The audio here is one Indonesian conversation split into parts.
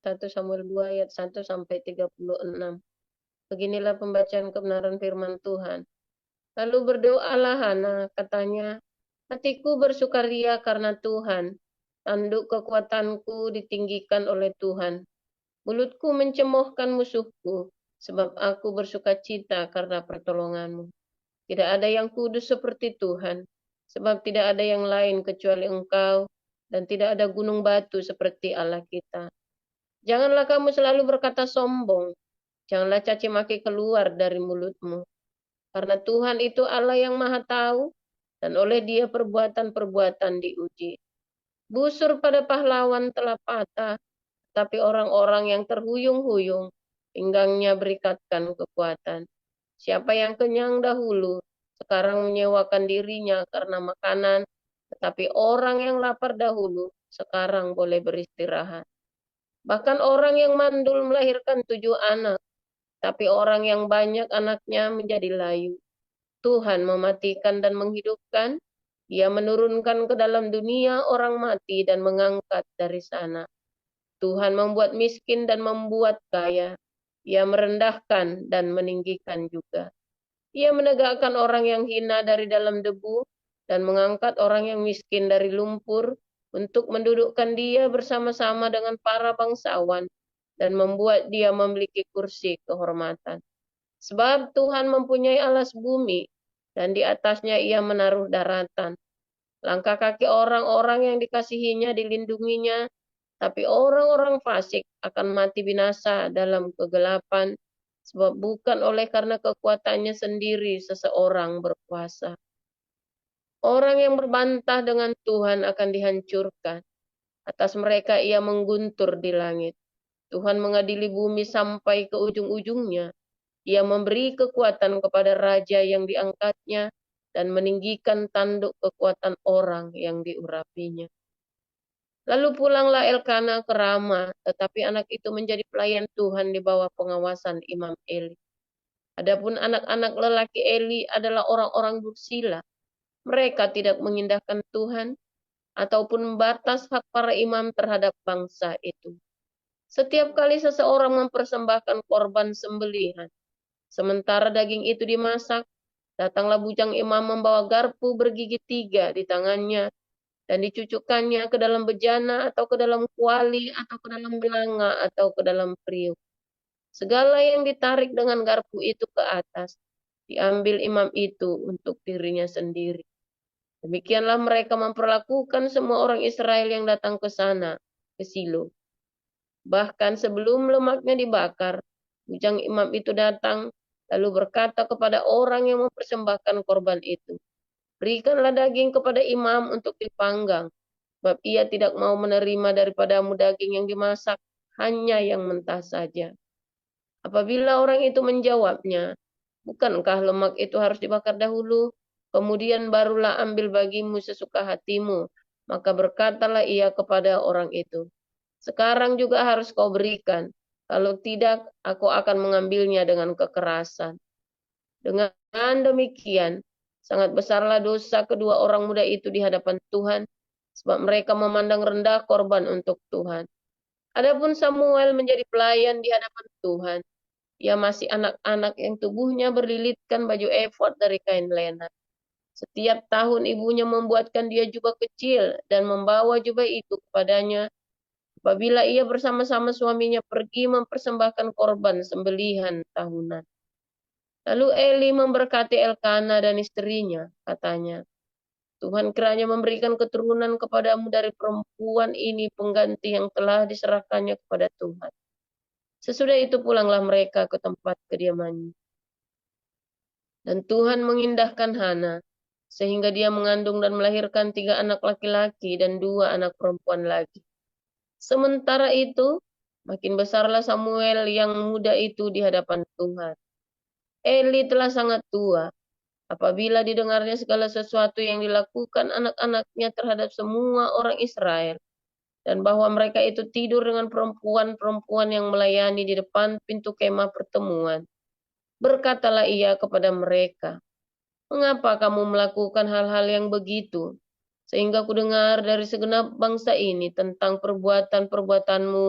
1 Samuel 2 ayat 1 sampai 36. Beginilah pembacaan kebenaran firman Tuhan. Lalu berdoalah Hana, katanya, hatiku bersukaria karena Tuhan, tanduk kekuatanku ditinggikan oleh Tuhan. Mulutku mencemoohkan musuhku, sebab aku bersukacita karena pertolonganmu. Tidak ada yang kudus seperti Tuhan, sebab tidak ada yang lain kecuali Engkau, dan tidak ada gunung batu seperti Allah kita. Janganlah kamu selalu berkata sombong, janganlah caci maki keluar dari mulutmu. Karena Tuhan itu Allah yang Maha Tahu, dan oleh Dia perbuatan-perbuatan diuji. Busur pada pahlawan telah patah, tapi orang-orang yang terhuyung-huyung, pinggangnya berikatkan kekuatan. Siapa yang kenyang dahulu, sekarang menyewakan dirinya karena makanan, tetapi orang yang lapar dahulu, sekarang boleh beristirahat. Bahkan orang yang mandul melahirkan 7 anak, tapi orang yang banyak anaknya menjadi layu. Tuhan mematikan dan menghidupkan, Dia menurunkan ke dalam dunia orang mati dan mengangkat dari sana. Tuhan membuat miskin dan membuat kaya. Ia merendahkan dan meninggikan juga. Ia menegakkan orang yang hina dari dalam debu dan mengangkat orang yang miskin dari lumpur untuk mendudukkan dia bersama-sama dengan para bangsawan dan membuat dia memiliki kursi kehormatan. Sebab Tuhan mempunyai alas bumi, dan di atasnya Ia menaruh daratan. Langkah kaki orang-orang yang dikasihinya dilindunginya, tapi orang-orang fasik akan mati binasa dalam kegelapan, sebab bukan oleh karena kekuatannya sendiri seseorang berkuasa. Orang yang berbantah dengan Tuhan akan dihancurkan. Atas mereka Ia mengguntur di langit. Tuhan mengadili bumi sampai ke ujung-ujungnya. Ia memberi kekuatan kepada raja yang diangkatnya dan meninggikan tanduk kekuatan orang yang diurapinya. Lalu pulanglah Elkana ke Rama, tetapi anak itu menjadi pelayan Tuhan di bawah pengawasan Imam Eli. Adapun anak-anak lelaki Eli adalah orang-orang dursila. Mereka tidak mengindahkan Tuhan ataupun membatas hak para imam terhadap bangsa itu. Setiap kali seseorang mempersembahkan korban sembelihan, sementara daging itu dimasak, datanglah bujang imam membawa garpu bergigi 3 di tangannya dan dicucukkannya ke dalam bejana atau ke dalam kuali atau ke dalam belanga atau ke dalam periuk. Segala yang ditarik dengan garpu itu ke atas, diambil imam itu untuk dirinya sendiri. Demikianlah mereka memperlakukan semua orang Israel yang datang ke sana, ke Silo. Bahkan sebelum lemaknya dibakar, bujang imam itu datang, lalu berkata kepada orang yang mempersembahkan korban itu, berikanlah daging kepada imam untuk dipanggang, sebab ia tidak mau menerima daripadamu daging yang dimasak, hanya yang mentah saja. Apabila orang itu menjawabnya, bukankah lemak itu harus dibakar dahulu, kemudian barulah ambil bagimu sesuka hatimu, maka berkatalah ia kepada orang itu, sekarang juga harus kau berikan, kalau tidak aku akan mengambilnya dengan kekerasan. Dengan demikian, sangat besarlah dosa kedua orang muda itu di hadapan Tuhan, sebab mereka memandang rendah korban untuk Tuhan. Adapun Samuel menjadi pelayan di hadapan Tuhan. Ia masih anak-anak yang tubuhnya berlilitkan baju efod dari kain lena. Setiap tahun ibunya membuatkan dia jubah kecil dan membawa jubah itu kepadanya apabila ia bersama-sama suaminya pergi mempersembahkan korban sembelihan tahunan. Lalu Eli memberkati Elkana dan istrinya, katanya, Tuhan kiranya memberikan keturunan kepadamu dari perempuan ini pengganti yang telah diserahkannya kepada Tuhan. Sesudah itu pulanglah mereka ke tempat kediamannya. Dan Tuhan mengindahkan Hana, sehingga dia mengandung dan melahirkan 3 anak laki-laki dan 2 anak perempuan lagi. Sementara itu, makin besarlah Samuel yang muda itu di hadapan Tuhan. Eli telah sangat tua, apabila didengarnya segala sesuatu yang dilakukan anak-anaknya terhadap semua orang Israel, dan bahwa mereka itu tidur dengan perempuan-perempuan yang melayani di depan pintu kemah pertemuan. Berkatalah ia kepada mereka, mengapa kamu melakukan hal-hal yang begitu? Sehingga ku dengar dari segenap bangsa ini tentang perbuatan-perbuatanmu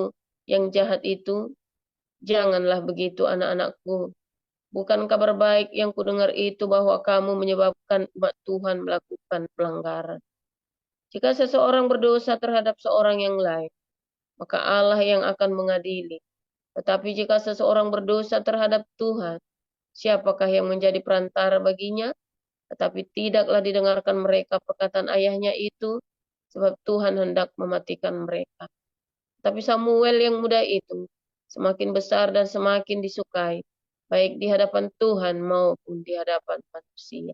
yang jahat itu? Janganlah begitu anak-anakku. Bukan kabar baik yang kudengar itu bahwa kamu menyebabkan umat Tuhan melakukan pelanggaran. Jika seseorang berdosa terhadap seorang yang lain, maka Allah yang akan mengadili. Tetapi jika seseorang berdosa terhadap Tuhan, siapakah yang menjadi perantara baginya? Tetapi tidaklah didengarkan mereka perkataan ayahnya itu, sebab Tuhan hendak mematikan mereka. Tapi Samuel yang muda itu semakin besar dan semakin disukai, baik di hadapan Tuhan maupun di hadapan manusia.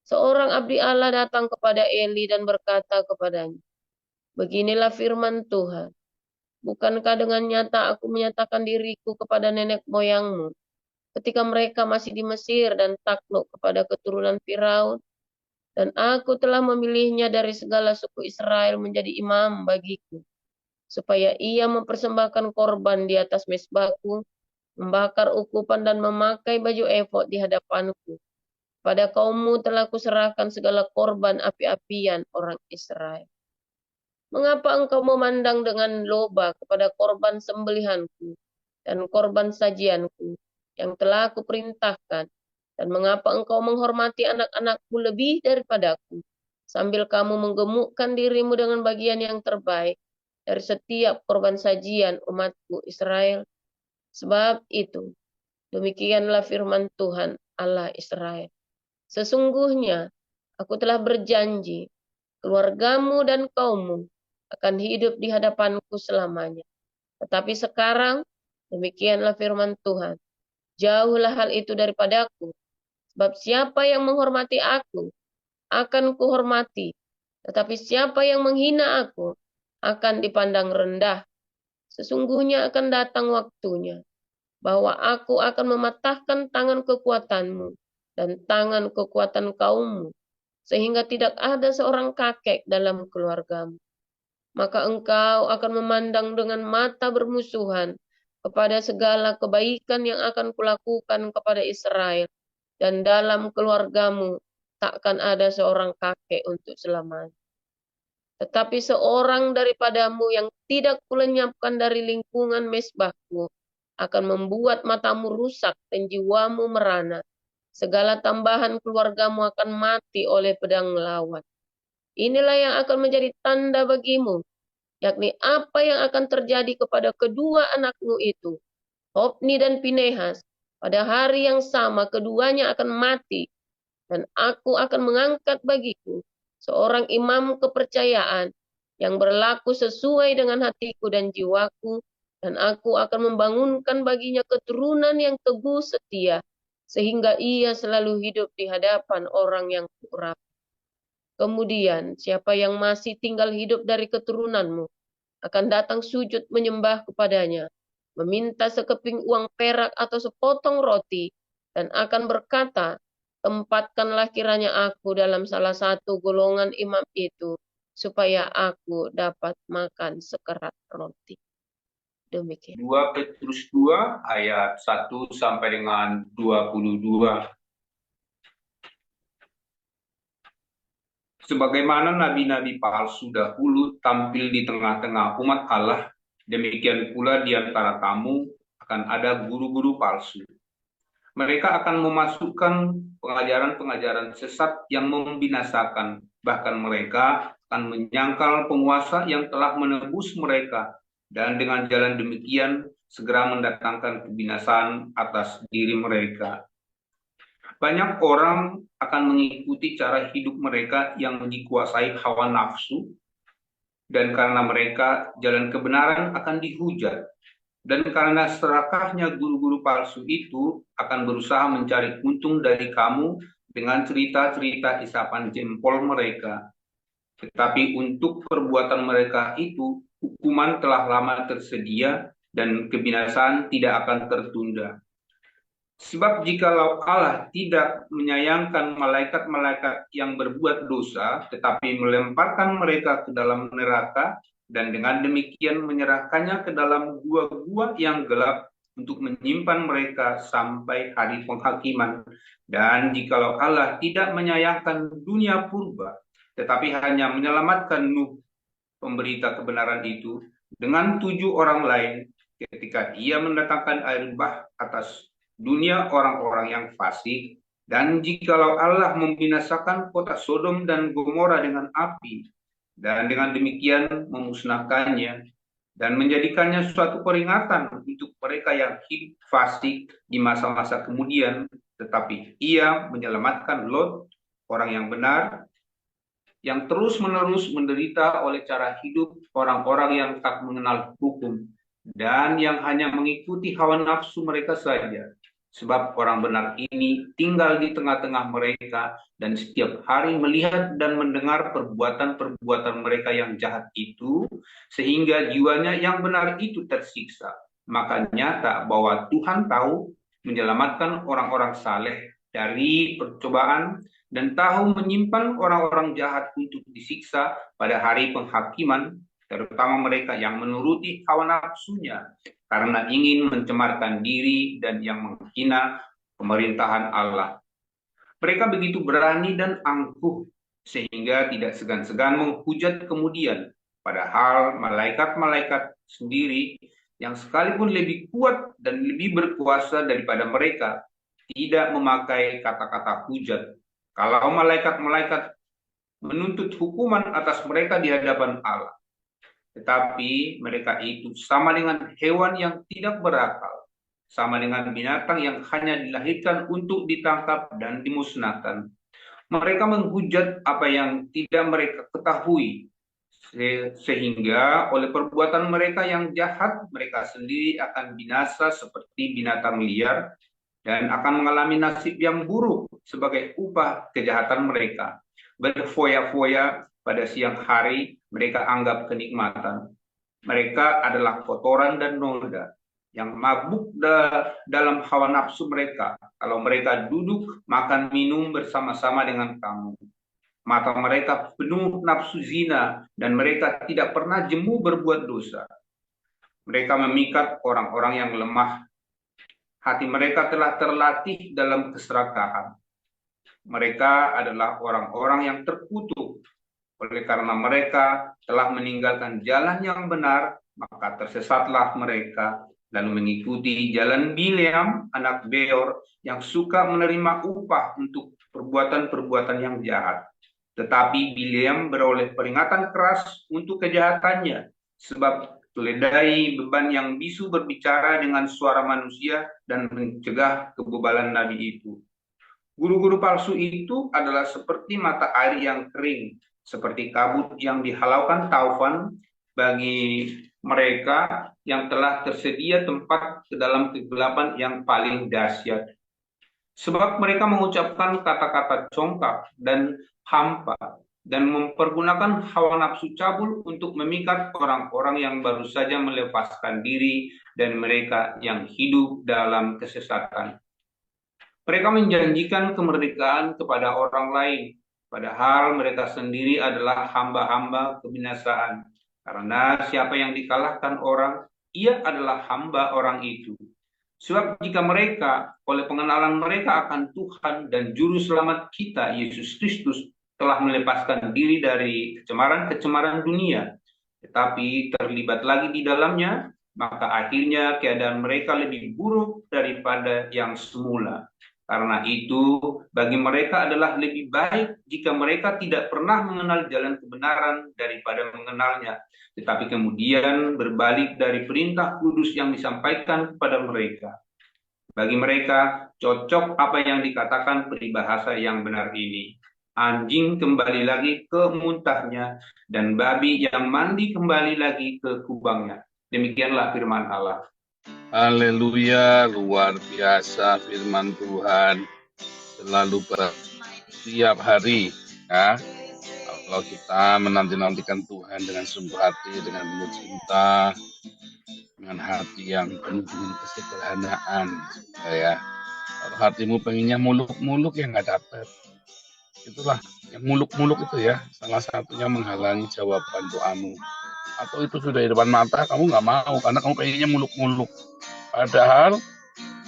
Seorang abdi Allah datang kepada Eli dan berkata kepadanya, "Beginilah firman Tuhan, bukankah dengan nyata aku menyatakan diriku kepada nenek moyangmu ketika mereka masih di Mesir dan takluk kepada keturunan Firaun? Dan aku telah memilihnya dari segala suku Israel menjadi imam bagiku, supaya ia mempersembahkan korban di atas mezbahku, membakar ukupan dan memakai baju efod di hadapanku. Pada kaummu telah kuserahkan segala korban api-apian orang Israel. Mengapa engkau memandang dengan loba kepada korban sembelihanku dan korban sajianku yang telah kuperintahkan? Dan mengapa engkau menghormati anak-anakmu lebih daripadaku, sambil kamu menggemukkan dirimu dengan bagian yang terbaik dari setiap korban sajian umatku Israel? Sebab itu, demikianlah firman Tuhan Allah Israel. Sesungguhnya, aku telah berjanji, keluargamu dan kaummu akan hidup di hadapanku selamanya. Tetapi sekarang, demikianlah firman Tuhan, jauhlah hal itu daripadaku. Sebab siapa yang menghormati aku, akan kuhormati. Tetapi siapa yang menghina aku, akan dipandang rendah. Sesungguhnya akan datang waktunya, bahwa aku akan mematahkan tangan kekuatanmu dan tangan kekuatan kaummu, sehingga tidak ada seorang kakek dalam keluargamu. Maka engkau akan memandang dengan mata bermusuhan kepada segala kebaikan yang akan kulakukan kepada Israel, dan dalam keluargamu takkan ada seorang kakek untuk selamanya. Tetapi seorang daripadamu yang tidak kulenyapkan dari lingkungan mezbahku akan membuat matamu rusak dan jiwamu merana. Segala tambahan keluargamu akan mati oleh pedang lawan. Inilah yang akan menjadi tanda bagimu, yakni apa yang akan terjadi kepada kedua anakmu itu, Hofni dan Pinehas. Pada hari yang sama keduanya akan mati, dan aku akan mengangkat bagiku seorang imam kepercayaan yang berlaku sesuai dengan hatiku dan jiwaku, dan aku akan membangunkan baginya keturunan yang teguh setia, sehingga ia selalu hidup di hadapan orang yang kuurapi. Kemudian siapa yang masih tinggal hidup dari keturunanmu akan datang sujud menyembah kepadanya, meminta sekeping uang perak atau sepotong roti, dan akan berkata, tempatkanlah kiranya aku dalam salah satu golongan imam itu, supaya aku dapat makan sekerat roti. Demikian. 2 Petrus 2 ayat 1 sampai dengan 22. Sebagaimana nabi-nabi palsu dahulu tampil di tengah-tengah umat Allah, demikian pula di antara kamu akan ada guru-guru palsu. Mereka akan memasukkan pengajaran-pengajaran sesat yang membinasakan. Bahkan mereka akan menyangkal penguasa yang telah menebus mereka, dan dengan jalan demikian segera mendatangkan kebinasaan atas diri mereka. Banyak orang akan mengikuti cara hidup mereka yang dikuasai hawa nafsu, dan karena mereka jalan kebenaran akan dihujat. Dan karena serakahnya guru-guru palsu itu akan berusaha mencari untung dari kamu dengan cerita-cerita isapan jempol mereka. Tetapi untuk perbuatan mereka itu, hukuman telah lama tersedia dan kebinasaan tidak akan tertunda. Sebab jikalau Allah tidak menyayangkan malaikat-malaikat yang berbuat dosa, tetapi melemparkan mereka ke dalam neraka, dan dengan demikian menyerahkannya ke dalam gua-gua yang gelap untuk menyimpan mereka sampai hari penghakiman. Dan jikalau Allah tidak menyayangkan dunia purba, tetapi hanya menyelamatkan Nuh, pemberita kebenaran itu, dengan 7 orang lain ketika ia mendatangkan air bah atas dunia orang-orang yang fasik, dan jikalau Allah membinasakan kota Sodom dan Gomora dengan api, dan dengan demikian memusnahkannya, dan menjadikannya suatu peringatan untuk mereka yang hidup fasik di masa-masa kemudian, tetapi ia menyelamatkan Lot, orang yang benar, yang terus-menerus menderita oleh cara hidup orang-orang yang tak mengenal hukum dan yang hanya mengikuti hawa nafsu mereka saja. Sebab orang benar ini tinggal di tengah-tengah mereka dan setiap hari melihat dan mendengar perbuatan-perbuatan mereka yang jahat itu, sehingga jiwanya yang benar itu tersiksa. Maka nyata bahwa Tuhan tahu menyelamatkan orang-orang saleh dari percobaan dan tahu menyimpan orang-orang jahat untuk disiksa pada hari penghakiman, terutama mereka yang menuruti hawa nafsunya karena ingin mencemarkan diri dan yang menghina pemerintahan Allah. Mereka begitu berani dan angkuh sehingga tidak segan-segan menghujat kemudian, padahal malaikat-malaikat sendiri yang sekalipun lebih kuat dan lebih berkuasa daripada mereka tidak memakai kata-kata hujat. Kalau malaikat-malaikat menuntut hukuman atas mereka di hadapan Allah, tetapi mereka itu sama dengan hewan yang tidak berakal, sama dengan binatang yang hanya dilahirkan untuk ditangkap dan dimusnahkan. Mereka menghujat apa yang tidak mereka ketahui, sehingga oleh perbuatan mereka yang jahat, mereka sendiri akan binasa seperti binatang liar dan akan mengalami nasib yang buruk sebagai upah kejahatan mereka. Berfoya-foya pada siang hari mereka anggap kenikmatan. Mereka adalah kotoran dan noda yang mabuk dalam hawa nafsu mereka. Kalau mereka duduk makan minum bersama-sama dengan kamu. Mata mereka penuh nafsu zina dan mereka tidak pernah jemu berbuat dosa. Mereka memikat orang-orang yang lemah. Hati mereka telah terlatih dalam keserakahan. Mereka adalah orang-orang yang terkutuk. Oleh karena mereka telah meninggalkan jalan yang benar, maka tersesatlah mereka lalu mengikuti jalan Bileam, anak Beor, yang suka menerima upah untuk perbuatan-perbuatan yang jahat. Tetapi Bileam beroleh peringatan keras untuk kejahatannya, sebab keledai beban yang bisu berbicara dengan suara manusia dan mencegah kebebalan nabi itu. Guru-guru palsu itu adalah seperti mata air yang kering, seperti kabut yang dihalaukan taufan bagi mereka yang telah tersedia tempat ke dalam kegelapan yang paling dahsyat. Sebab mereka mengucapkan kata-kata congkak dan hampa dan mempergunakan hawa nafsu cabul untuk memikat orang-orang yang baru saja melepaskan diri dan mereka yang hidup dalam kesesatan. Mereka menjanjikan kemerdekaan kepada orang lain, padahal mereka sendiri adalah hamba-hamba kebinasaan. Karena siapa yang dikalahkan orang, ia adalah hamba orang itu. Sebab jika mereka, oleh pengenalan mereka akan Tuhan dan Juru Selamat kita, Yesus Kristus, telah melepaskan diri dari kecemaran-kecemaran dunia, tetapi terlibat lagi di dalamnya, maka akhirnya keadaan mereka lebih buruk daripada yang semula. Karena itu, bagi mereka adalah lebih baik jika mereka tidak pernah mengenal jalan kebenaran daripada mengenalnya, tetapi kemudian berbalik dari perintah kudus yang disampaikan kepada mereka. Bagi mereka, cocok apa yang dikatakan peribahasa yang benar ini. Anjing kembali lagi ke muntahnya, dan babi yang mandi kembali lagi ke kubangnya. Demikianlah firman Allah. Haleluya, luar biasa firman Tuhan. Selalu setiap hari, ya. Kalau kita menanti-nantikan Tuhan dengan sungguh hati, dengan penuh cinta, dengan hati yang penuh dengan kesederhanaan, ya. Kalau hatimu pengennya muluk-muluk, ya nggak dapat. Itulah yang muluk-muluk itu ya, salah satunya menghalangi jawaban doamu. Atau itu sudah di depan mata, kamu nggak mau karena kamu pengennya muluk-muluk. Padahal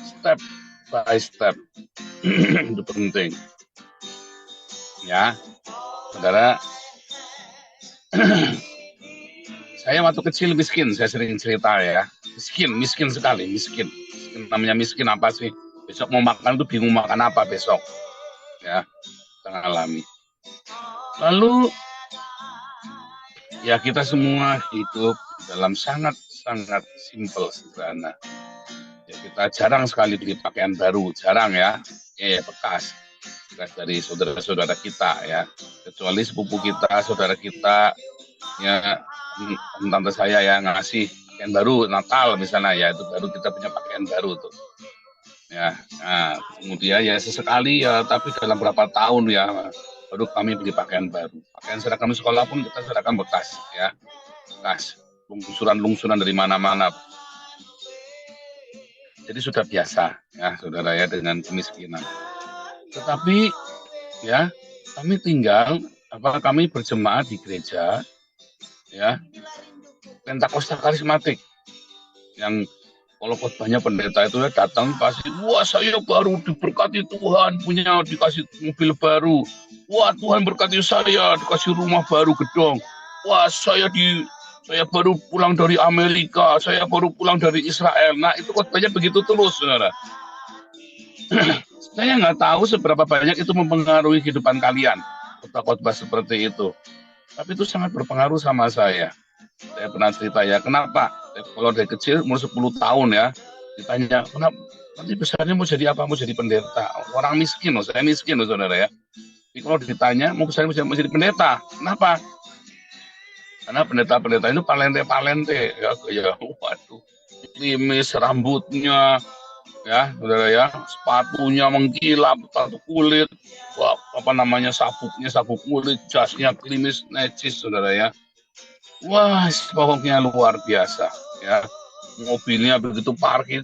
step by step itu penting. Ya, saudara, Saya waktu kecil miskin, saya sering cerita ya. Miskin sekali, miskin. Namanya miskin apa sih? Besok mau makan tuh bingung makan apa besok. Ya, kita alami. Lalu ya kita semua hidup dalam sangat-sangat simpel, sederhana. Ya, kita jarang sekali beli pakaian baru, jarang ya. Bekas dari saudara-saudara kita ya. Kecuali sepupu kita, saudara kita, ya tante saya ya ngasih pakaian baru Natal misalnya ya, itu baru kita punya pakaian baru tuh ya. Nah, kemudian ya sesekali ya, tapi dalam berapa tahun ya baru kami beli pakaian baru. Pakaian seragam sekolah pun kita seragam bekas ya, bekas lungsuran dari mana-mana. Jadi sudah biasa ya saudara ya dengan kemiskinan. Tetapi ya kami kami berjemaah di gereja ya Pentakosta karismatik, yang kalau khotbahnya pendeta itu ya datang pasti, wah saya baru diberkati Tuhan, punya dikasih mobil baru, wah Tuhan berkati saya dikasih rumah baru gedong, wah saya baru pulang dari Amerika, saya baru pulang dari Israel. Nah itu khotbahnya begitu terus saudara. Saya nggak tahu seberapa banyak itu mempengaruhi kehidupan kalian khotbah-khotbah seperti itu, tapi itu sangat berpengaruh sama saya. Saya pernah cerita ya, kenapa? Kalau dari kecil, umur 10 tahun ya, ditanya, kenapa nanti besarnya mau jadi apa? Mau jadi pendeta. Orang miskin loh, saya miskin loh saudara ya. Jadi kalau ditanya, mau besarnya mau jadi pendeta. Kenapa? Karena pendeta-pendeta itu palente. Ya, waduh. Klimis, rambutnya, ya saudara ya, sepatunya mengkilap, sepatu kulit, sabuk kulit, jasnya klimis, necis saudara ya. Wah, pokoknya luar biasa ya. Mobilnya begitu parkir,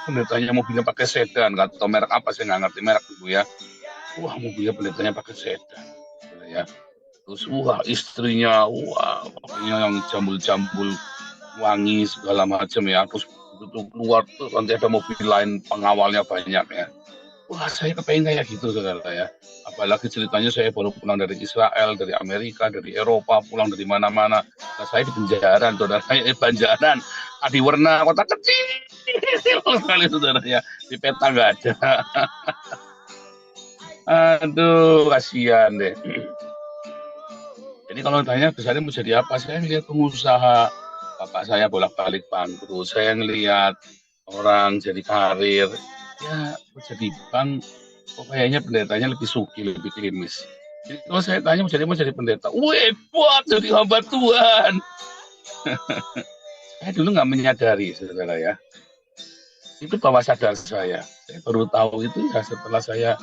pendetanya mobilnya pakai sedan, nggak tahu merek apa, saya nggak ngerti merek itu ya. Wah, mobilnya pendetanya pakai sedan, ya. Terus istrinya, pokoknya yang jambul-jambul, wangi segala macam ya. Terus begitu keluar tuh nanti ada mobil lain pengawalnya banyak ya. Wah, saya kepengen kayak gitu saudara ya. Apalagi ceritanya saya baru pulang dari Israel, dari Amerika, dari Eropa, pulang dari mana-mana. Nah, saya di Banjaran, saudara. Banjaran, Adiwarna, kota kecil sekali saudara ya. Di peta nggak ada. Aduh, kasihan deh. Jadi kalau tanya besarnya mau jadi apa, saya ngelihat pengusaha. Bapak saya bolak-balik bangkrut. Saya ngelihat orang jadi karir. Ya, jadi bank, kok kayaknya pendetanya lebih sugih, lebih klimis. Jadi kalau saya tanya mau jadi pendeta, buat jadi hamba Tuhan. Saya dulu nggak menyadari, saudara ya. Itu bawah sadar saya. Saya baru tahu itu ya setelah saya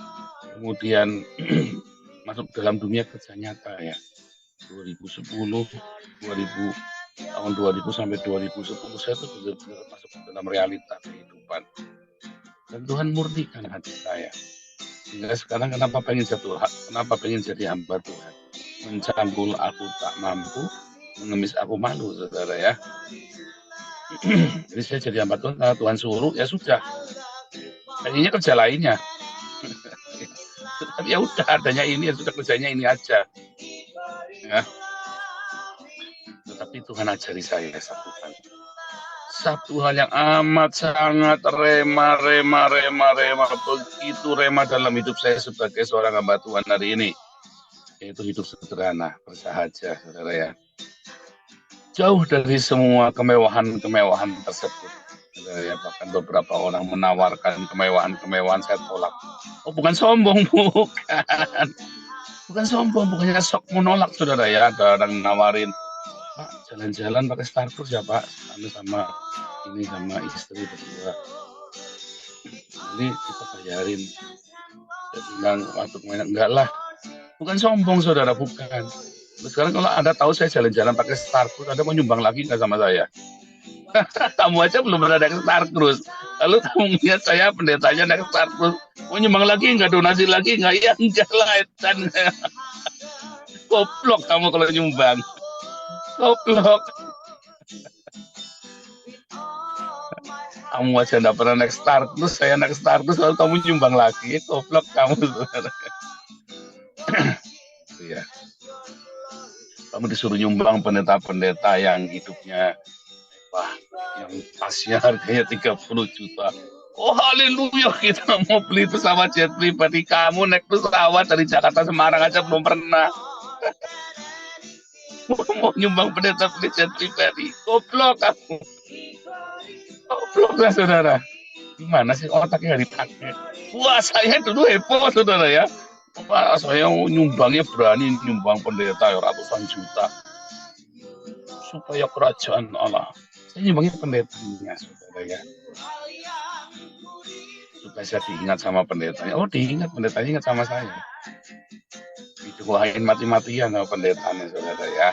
kemudian masuk dalam dunia kerja nyata ya. tahun 2000 sampai 2010 saya tuh benar-benar masuk dalam realita kehidupan. Dan Tuhan murnikan hati saya. Sehingga sekarang kenapa pengen jadi hamba Tuhan? Mencangkul aku tak mampu, mengemis aku malu, saudara ya. Jadi saya jadi hamba Tuhan, karena Tuhan suruh, ya sudah. Kayaknya kerja lainnya. Tapi ya udah, adanya ini, ya sudah kerjanya ini aja. Ya. Tetapi Tuhan ajari saya satu hal yang amat sangat remah, begitu remah dalam hidup saya sebagai seorang hamba Tuhan hari ini, yaitu hidup sederhana, bersahaja, saudara ya. Jauh dari semua kemewahan tersebut, saudara ya. Bahkan beberapa orang menawarkan kemewahan, saya tolak. Oh, bukan sombong, bukan sombong, bukannya sok menolak, saudara ya. Ada orang nawarin, Pak, jalan-jalan pakai Starbucks ya Pak, sama istri berdua. Ini kita bayarin. Saya bilang waktu kemarin, enggak lah. Bukan sombong saudara, bukan. Terus sekarang kalau Anda tahu saya jalan-jalan pakai Starbucks, Anda mau nyumbang lagi nggak sama saya? Kamu aja belum pernah naik Starbucks. Lalu kamu lihat saya pendetanya naik Starbucks, mau nyumbang lagi nggak, donasi lagi nggak? Ya enggak lah, dan goblok kamu kalau nyumbang. Goblok. Kamu aja enggak pernah naik Starbucks, saya naik Starbucks lalu kamu nyumbang lagi. Goblok kamu. Ya. Kamu disuruh nyumbang pendeta-pendeta yang hidupnya, wah, yang tasnya harganya 30 juta. Oh haleluya, kita mau beli pesawat jet pribadi. Kamu naik pesawat dari Jakarta Semarang aja belum pernah. Mau nyumbang pendeta beli jet pribadi. Goblok kamu. Goblok lah saudara. Gimana sih otaknya dipakai? Wah, saya dulu heboh saudara ya. Wah, saya nyumbangnya berani nyumbang pendeta ya, ratusan juta supaya kerajaan Allah. Saya nyumbangnya pendetanya saudara ya. Supaya saya diingat sama pendetanya. Oh, diingat pendetanya, ingat sama saya. Didoain mati-matian sama pendetanya saudara ya.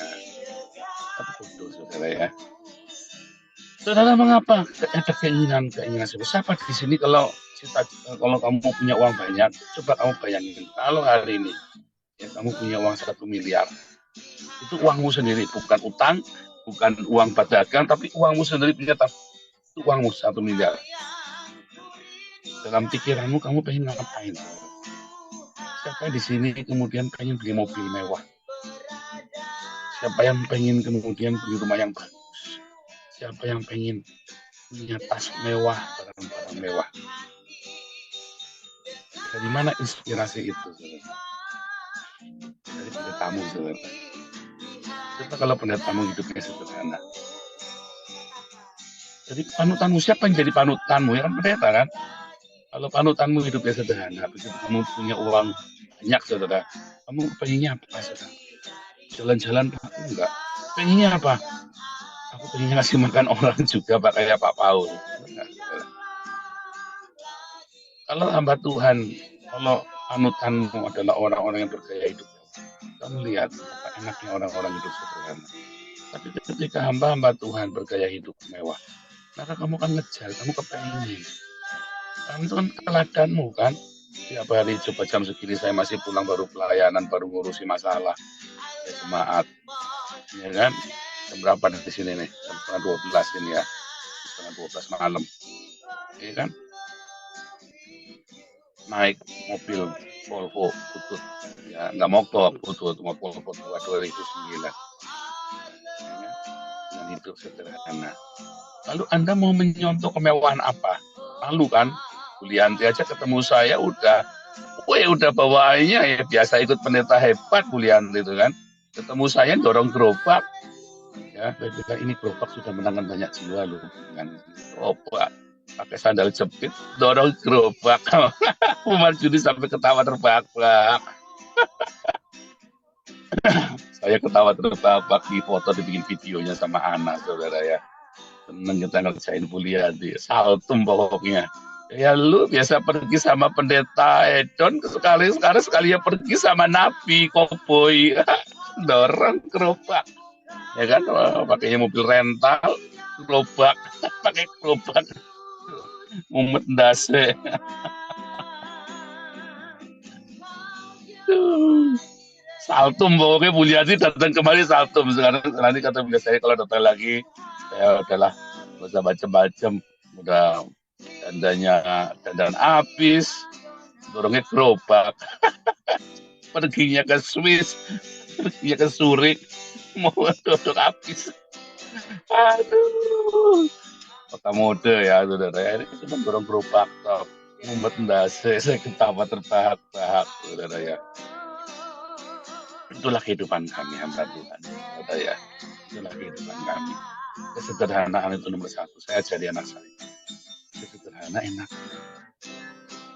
Nah, tapi bodoh saudara ya. Saudara, mengapa ada keinginan siapa di sini kalau kamu punya uang banyak, coba kamu bayangin kalau hari ini ya kamu punya uang 1 miliar, itu uangmu sendiri, bukan utang, bukan uang pedagang, tapi uangmu sendiri punya itu uangmu 1 miliar. Dalam pikiranmu kamu pengen ngapain? Siapa di sini kemudian pengen beli mobil mewah? Siapa yang pengen kemudian beli rumah yang bagus? Siapa yang pengen punya tas mewah, barang-barang mewah? Dari mana inspirasi itu, saudara? Dari pendetamu, saudara. Coba kalau pendetamu hidupnya sederhana. Jadi panutanmu, siapa yang jadi panutanmu? Ya kan pendeta kan? Kalau panutanmu hidupnya sederhana, habis itu kamu punya uang banyak, saudara. Kamu pengennya apa, saudara? Jalan-jalan enggak? Pengennya apa? Aku pengen ngasih makan orang juga, Pak, kayak Pak Paul. Enggak, saudara. Kalau hamba Tuhan, kalau panutanmu adalah orang-orang yang bergaya hidup, kamu lihat apa enaknya orang-orang hidup sederhana. Tapi ketika hamba-hamba Tuhan bergaya hidup mewah, maka kamu kan ngejar, kamu kepengen. Kamu itu kan teladanmu kan. Tiap hari coba jam segini saya masih pulang baru pelayanan, baru ngurusi masalah ya jemaat. Ya kan? Jam berapa di sini nih? Jam setengah 12 ini ya. Setengah 12 malam. Ya kan? Naik mobil Volvo butut, ya nggak mogok, butut Volvo tua 2009, ya, dengan hidup sederhana. Lalu Anda mau menyontoh kemewahan apa? Lalu kan, Bulianti aja ketemu saya udah bawaannya ya biasa ikut pendeta hebat Bulianti itu kan. Ketemu saya dorong gerobak, ya saya bilang ini gerobak sudah menangkan banyak jiwa loh, dengan gerobak. Pakai sandal jepit, dorong gerobak. Umar Juni sampai ketawa terbahak-bahak. Saya ketawa terbahak-bahak, di foto, dibikin videonya sama Ana, saudara ya. Seneng kita ngerjain Bulianti, saltum pokoknya. Ya lu biasa pergi sama pendeta Edon, sekali pergi sama Nabi, koboi. Dorong gerobak. Ya kan, pakainya mobil rental, gerobak, pakai gerobak. Mumet ndase. Saltum pokoknya Bulianti datang kemari saltum. Sekarang nanti kata beliau saya kalau datang lagi, saya udahlah nggak usah macam-macam, udah dandan habis, dorongnya gerobak. Perginya ke Swiss, perginya ke Zurich, mau dodok habis. Aduh. Kota mode ya saudara, ini cuma dorong gerobak top, mumet ndase, saya ketawa terbahak-bahak saudara ya. Itulah kehidupan kami hamba Tuhan, saudara ya. Itulah kehidupan kami. Kesederhanaan itu nomor 1. Saya ajari anak saya. Kesederhana enak.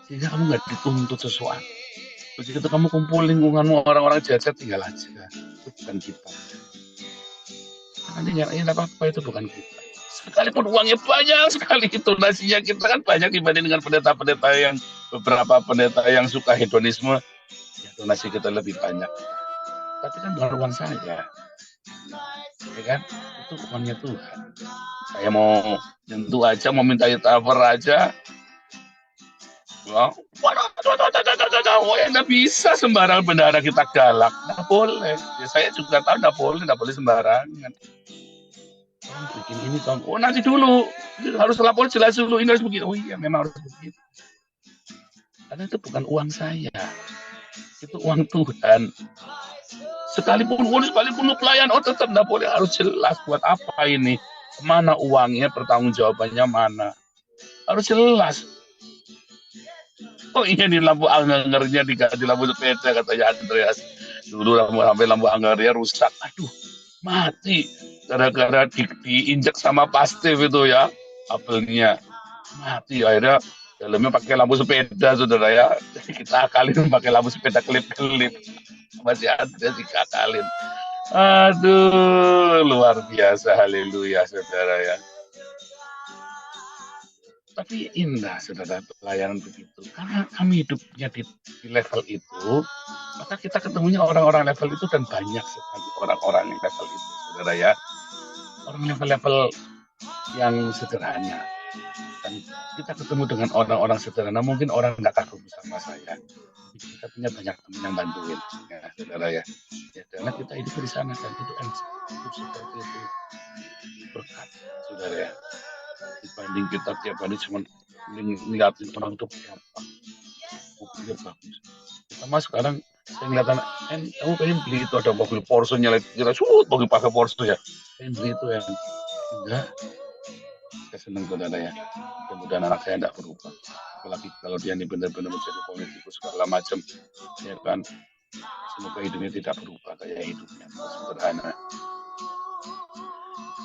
Sehingga kamu nggak dituntut sesuatu. Begitu kamu kumpul lingkunganmu orang-orang jahat, tinggal aja. Itu bukan kita. Nanti nyarain apa-apa itu bukan kita. Sekalipun uangnya banyak sekali, itu nasinya kita kan banyak dibanding dengan pendeta-pendeta yang beberapa pendeta yang suka hedonisme, ya donasi kita lebih banyak. Tapi kan bukan uang saya, ya kan? Itu uangnya Tuhan. Saya mau nyentuh aja, mau minta cover aja, nggak bisa sembarang bendahara kita galak, nggak boleh. Ya saya juga tahu nggak boleh sembarangan. Bikin ini kan, oh nanti dulu harus lapor jelas dulu, ini harus begitu. Oh iya memang harus begitu, karena itu bukan uang saya, itu uang Tuhan. Sekalipun pelayan, tetap nggak boleh, harus jelas buat apa ini, kemana uangnya, pertanggungjawabannya mana, harus jelas. Oh iya, di lampu anggernya diganti lampu sepeda katanya Andreas. Dulu sampai lampu anggernya rusak, aduh mati gara-gara diinjek sama pastif itu ya, apelnya mati. Akhirnya dalamnya pakai lampu sepeda, saudara ya. Kita akalin pakai lampu sepeda kelip-kelip, masih ada dikakalin. Aduh, luar biasa, haleluya saudara ya. Tapi indah saudara pelayanan begitu, karena kami hidupnya di level itu, maka kita ketemunya orang-orang level itu, dan banyak sekali orang-orang yang level itu saudara ya. Orang level-level yang sederhana, dan kita ketemu dengan orang-orang sederhana, mungkin orang nggak kagum sama saya, kita punya banyak teman yang bantuin ya saudara ya. Ya, karena kita hidup di sana, dan itu hidup seperti itu berkat saudara ya, dibanding kita tiap hari cuma ngeliatin orang itu apa mobilnya bagus. Sama sekarang saya ngeliatan, kamu pengen beli itu, ada mobil Porsche nyala, kira mobil pakai Porsche ya, pengen beli itu ya. Enggak, saya senang saudara ya, mudah-mudahan anak saya tidak berubah, apalagi kalau dia ini benar-benar menjadi politikus segala macam ya kan. Semoga hidupnya tidak berubah kayak hidupnya sederhana.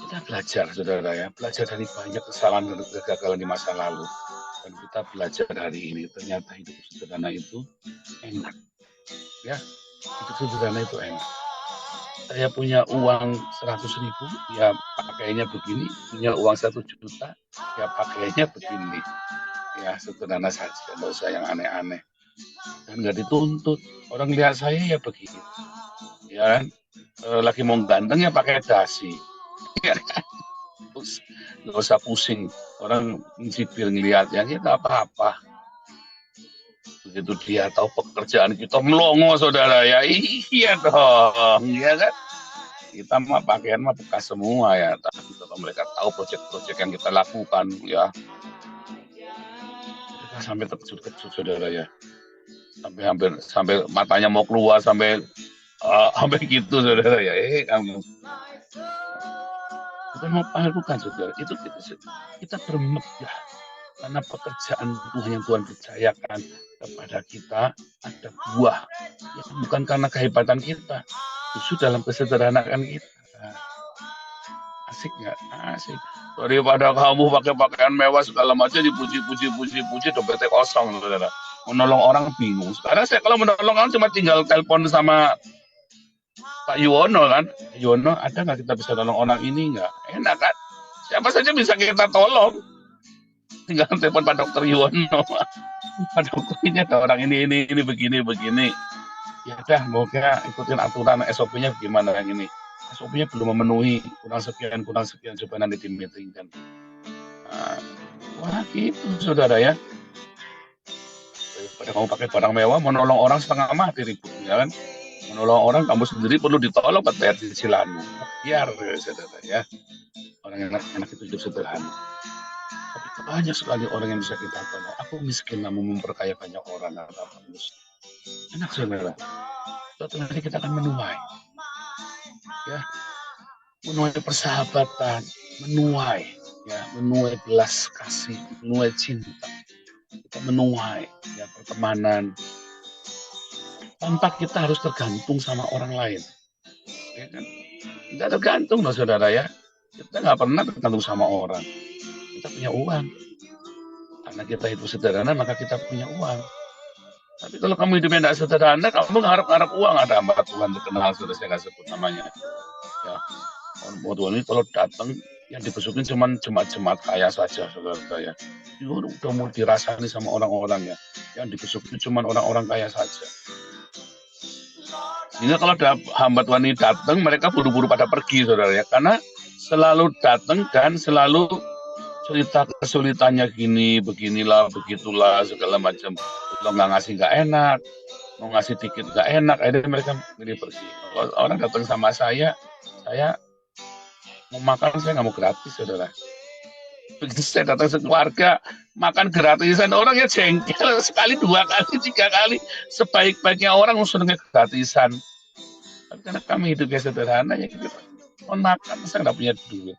Kita belajar saudara ya, belajar dari banyak kesalahan dan kegagalan di masa lalu, dan kita belajar hari ini ternyata hidup sederhana itu enak ya. Hidup sederhana itu enak. Saya punya uang 100.000, ya pakainya begini. Punya uang 1 juta, ya pakainya begini. Ya sederhana saja, nggak usah yang aneh-aneh. Dan nggak dituntut. Orang lihat saya ya begitu. Ya kan? Lagi mau ganteng ya pakai dasi. Ya kan? Terus nggak usah pusing. Orang sipil ngelihatnya, ya nggak apa-apa. Begitu dia tahu pekerjaan kita melongo saudara ya, iya dong, ya kan? Kita mah pakaian mah bekas semua ya, tapi kalau mereka tahu proyek-proyek yang kita lakukan ya, mereka sampai terkejut-kejut saudara ya, sampai matanya mau keluar, sampai gitu saudara ya. Kamu bukan mau pamer, bukan saudara, itu kita bermegah karena pekerjaan Tuhan yang Tuhan percayakan kepada kita ada buah, ya bukan karena kehebatan kita, justru dalam kesederhanaan kita. Asik nggak? Asik. Daripada kamu pakai pakaian mewah segala macam, dipuji, dompetnya kosong saudara. Menolong orang bingung. Sekarang saya kalau menolong orang cuma tinggal telepon sama Pak Yuwono kan, Yuwono ada nggak, kita bisa tolong orang ini nggak? Enak kan? Siapa saja bisa kita tolong. Tinggal telepon Pak Dokter Yuwono. Pak Dokter, ini ada orang ini begini. Ya udah, moga ikutin aturan SOP-nya gimana yang ini. SOP-nya belum memenuhi, kurang sekian, coba nanti di-meetingkan. Wah gitu saudara ya. Daripada kamu pakai barang mewah, menolong orang setengah mati ributnya kan. Menolong orang, kamu sendiri perlu ditolong, bayar cicilanmu. Biar saudara ya. Orang enak itu hidup sederhana. Tapi banyak sekali orang yang bisa kita tolong. Aku miskin namun memperkaya banyak orang. Enak saudara. Suatu hari kita akan menuai. Ya, menuai persahabatan, menuai belas kasih, menuai cinta. Kita menuai ya pertemanan. Tanpa kita harus tergantung sama orang lain. Ya kan? Nggak tergantung loh saudara ya. Kita nggak pernah tergantung sama orang. Kita punya uang. Karena kita hidup sederhana, maka kita punya uang. Tapi kalau kamu hidupnya tidak sederhana, kamu ngarep-ngarep uang, ada hamba Tuhan terkenal, sudah saya nggak sebut namanya. Ya, orang Tuhan ini kalau datang, yang dibesukin cuma jemaat-jemaat kaya saja, saudara ya. Itu udah mau dirasani sama orang-orang ya. Yang dibesukin cuma orang-orang kaya saja. Sehingga kalau ada hamba Tuhan ini datang, mereka buru-buru pada pergi, saudara ya. Karena selalu datang dan selalu cerita kesulitannya gini, beginilah, begitulah, segala macam. Kalau nggak ngasih nggak enak, mau ngasih dikit nggak enak, akhirnya mereka milih pergi. Kalau orang datang sama saya mau makan, saya nggak mau gratis, saudara. Begitu saya datang sekeluarga, makan gratisan, orangnya jengkel sekali, 2 kali, 3 kali. Sebaik-baiknya orang senengnya gratisan. karena kami hidupnya sederhana ya kita mau makan, masa nggak punya duit.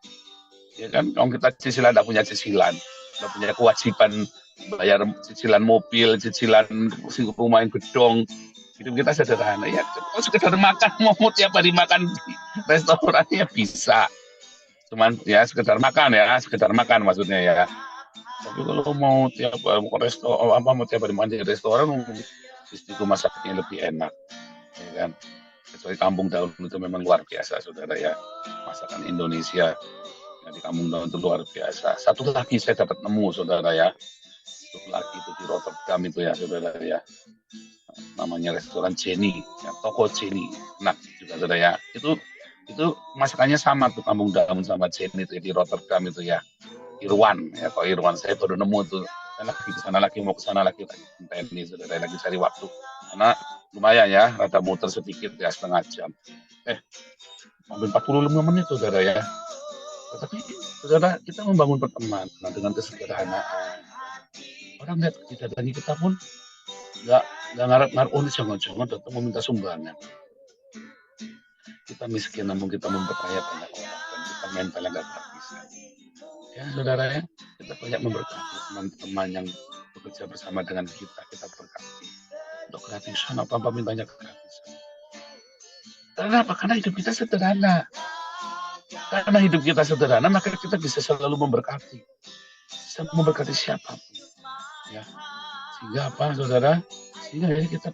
Ya kan, kalau kita cicilan nggak punya cicilan, nggak punya kewajiban bayar cicilan mobil, cicilan rumah yang gedong, hidup kita sederhana ya. Kalau sekedar makan mau tiap hari makan di restoran ya bisa, cuman ya sekedar makan maksudnya ya. Tapi kalau mau tiap ke mau tiap hari makan di restoran, istriku masaknya lebih enak, ya kan. Kecuali kampung dahulu itu memang luar biasa, saudara ya. Masakan Indonesia yang di kampung dahulu itu luar biasa. Satu lagi saya dapat nemu, saudara ya. Satu lagi itu di Rotterdam itu ya, saudara ya. Namanya restoran Jenny, ya, toko Jenny. Nah, juga saudara ya. Itu masakannya sama tuh kampung dahulu sama Jenny itu ya, di Rotterdam itu ya. Irwan ya, kalau Irwan saya baru nemu tuh. Saya lagi ke sana lagi, mau ke sana lagi ini saudara, lagi cari waktu. Karena lumayan ya, rada muter sedikit ya, setengah jam. Hampir 45 menit saudara ya. Tetapi saudara, kita membangun pertemanan dengan kesederhanaan. Orang lihat didatangi kita pun nggak ngarep-ngarep, oh ini jangan-jangan datang meminta sumbangan. Kita miskin namun kita memperkaya banyak orang dan kita mentalnya nggak kehabisan. Ya saudara ya, kita banyak memberkati teman-teman yang bekerja bersama dengan kita berkati. Untuk gratisan apa mintanya gratisan. Karena apa? Karena hidup kita sederhana. Karena hidup kita sederhana, maka kita bisa selalu memberkati. Bisa memberkati siapapun. Ya. Sehingga apa, saudara? Sehingga ya kita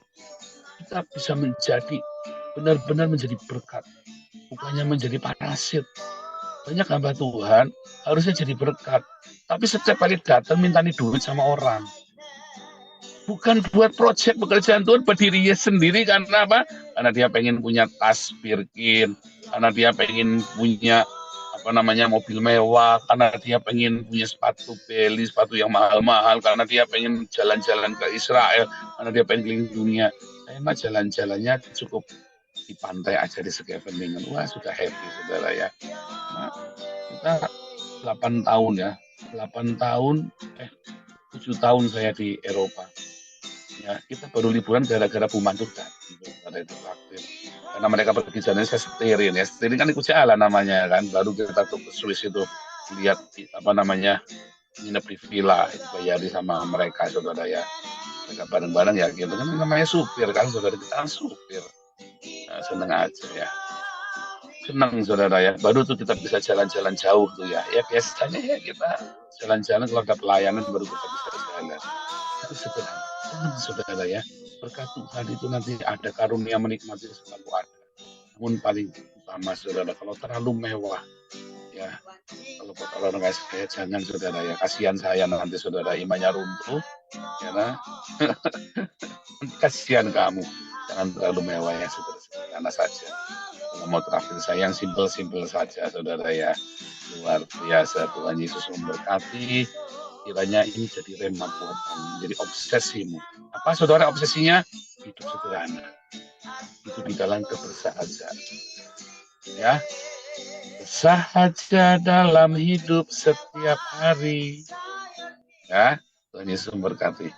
bisa menjadi benar-benar menjadi berkat. Bukannya menjadi parasit. Banyak hamba Tuhan harusnya jadi berkat. Tapi setiap kali datang minta duit sama orang. Bukan buat proyek pekerjaan Tuhan, buat dirinya sendiri. Karena apa? Karena dia pengen punya tas Birkin, karena dia pengen punya mobil mewah, karena dia pengen punya sepatu beli, sepatu yang mahal-mahal, karena dia pengen jalan-jalan ke Israel, karena dia pengen keliling dunia. Saya mah jalan-jalannya cukup di pantai aja di Scheveningen. Wah, sudah happy saudara ya. Nah, kita 8 tahun ya. 8 tahun 7 tahun saya di Eropa. Ya, kita baru liburan gara-gara Bu Mantur ada itu traktir. Karena mereka pergi jalan, saya setirin ya. Setirin kan ikut jalan namanya kan. Baru kita tuh ke Swiss itu lihat nginep di villa, itu bayari sama mereka saudara ya. Mereka bareng-bareng ya gitu kan, namanya supir kan saudara, kita kan supir. Nah, seneng aja ya. Senang saudara ya. Baru tuh kita bisa jalan-jalan jauh tuh ya. Ya biasanya ya kita jalan-jalan kalau ada pelayanan baru kita bisa jalan. Itu sederhana. Senang saudara ya. Berkat Tuhan itu nanti ada karunia menikmati selalu ada. Namun paling utama saudara, kalau terlalu mewah ya, kalau orang kayak saya jangan saudara ya, kasihan saya nanti saudara, imannya runtuh karena kasihan kamu. Jangan terlalu mewah ya saudara, sederhana saja. Kalau mau terakhir saya yang simpel-simpel saja saudara ya. Luar biasa, Tuhan Yesus memberkati. Kiranya ini jadi rema buat kamu, jadi obsesimu. Apa saudara obsesinya? Hidup sederhana. Hidup di dalam kebersahajan. Ya. Bersahaja dalam hidup setiap hari. Ya, Tuhan Yesus memberkati.